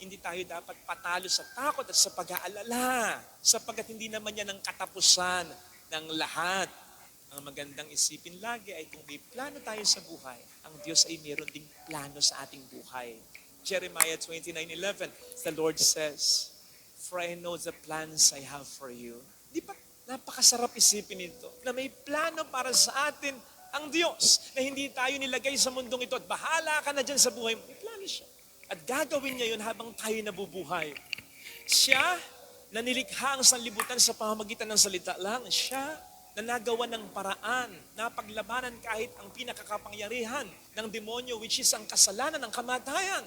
hindi tayo dapat patalo sa takot at sa pag-aalala, sapagkat hindi naman yan ang katapusan ng lahat. Ang magandang isipin lagi ay kung may plano tayo sa buhay, ang Diyos ay meron ding plano sa ating buhay. Jeremiah 29:11, the Lord says, "For I know the plans I have for you." Di ba napakasarap isipin ito, na may plano para sa atin ang Diyos, na hindi tayo nilagay sa mundong ito at bahala ka na dyan sa buhay mo. May plano siya. At gagawin niya yun habang tayo nabubuhay. Siya na nilikha ang sanlibutan sa pamamagitan ng salita lang. Siya na nagawa ng paraan na paglabanan kahit ang pinakakapangyarihan ng demonyo, which is ang kasalanan ng kamatayan.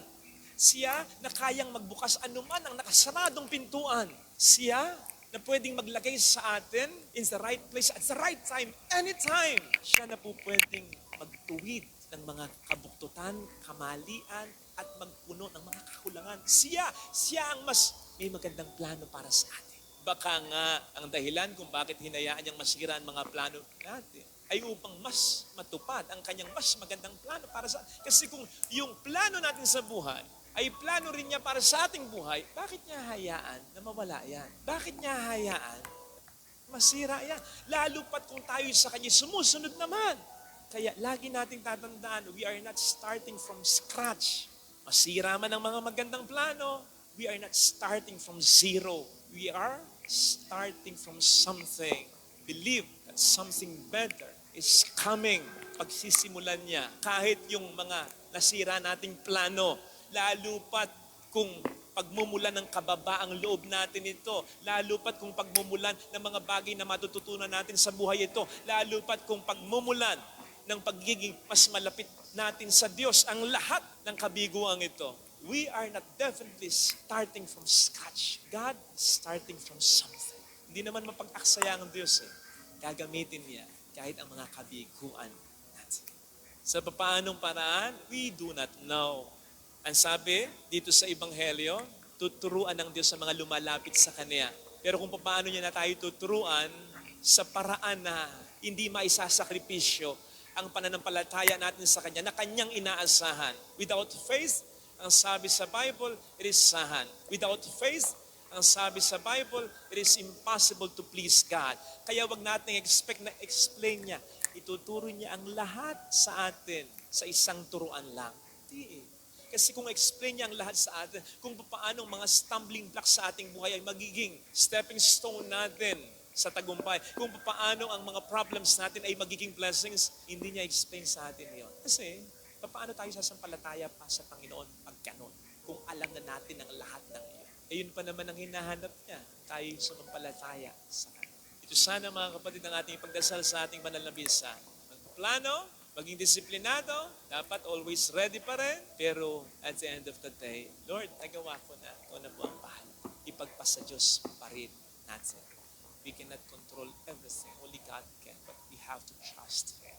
Siya na kayang magbukas anuman ang nakasaradong pintuan. Siya na pwedeng maglagay sa atin in the right place at the right time, anytime. Siya na po pwedeng magtuwid ng mga kabuktutan, kamalian, at magpuno ng mga kakulangan. Siya ang mas may magandang plano para sa atin. Baka nga ang dahilan kung bakit hinayaan niyang masira ang mga plano natin ay upang mas matupad ang kanyang mas magandang plano para sa atin. Kasi kung yung plano natin sa buhay ay plano rin niya para sa ating buhay, bakit niya hayaan na mawala yan? Bakit niya hayaan masira yan? Lalo pat kung tayo sa kanya sumusunod naman. Kaya lagi nating tatandaan, we are not starting from scratch. Masira man ang mga magandang plano, we are not starting from zero. We are starting from something. Believe that something better is coming. Pagsisimulan niya, kahit yung mga nasira nating plano, lalo pat kung pagmumulan ng kababaang loob natin ito, lalo pat kung pagmumulan ng mga bagay na matututunan natin sa buhay ito, lalo pat kung pagmumulan ng pagiging mas malapit natin sa Diyos, ang lahat ng kabiguang ito. We are not definitely starting from scratch. God starting from something. Hindi naman mapag-aksaya ang Diyos eh. Gagamitin niya kahit ang mga kabiguan natin. Sa paanong paraan, we do not know. Ang sabi dito sa Ebanghelyo, tuturuan ng Diyos sa mga lumalapit sa Kanya. Pero kung paano niya na tayo tuturuan, sa paraan na hindi maisasakripisyo ang pananampalataya natin sa Kanya na Kanyang inaasahan. Without faith, ang sabi sa Bible, it is sahan. Without faith, ang sabi sa Bible, it is impossible to please God. Kaya wag natin expect na explain niya. Ituturo niya ang lahat sa atin sa isang turuan lang. Hindi eh. Kasi kung explain niya ang lahat sa atin, kung paano mga stumbling blocks sa ating buhay ay magiging stepping stone natin sa tagumpay, kung paano ang mga problems natin ay magiging blessings, hindi niya explain sa atin yon. Kasi, paano tayo sasampalataya pa sa Panginoon pag ganon? Kung alam na natin ang lahat ng iyon. Eh yun pa naman ang hinahanap niya, tayo sumampalataya sa Kanya. Ito sana mga kapatid ang ating pagdasal sa ating banal na misa. Magplano, maging disiplinado, dapat always ready pa rin. Pero at the end of the day, Lord, nagawa ko na. Ito na po ang bahala. Ipagpasa Diyos pa rin natin. We cannot control everything. Only God can. But we have to trust Him.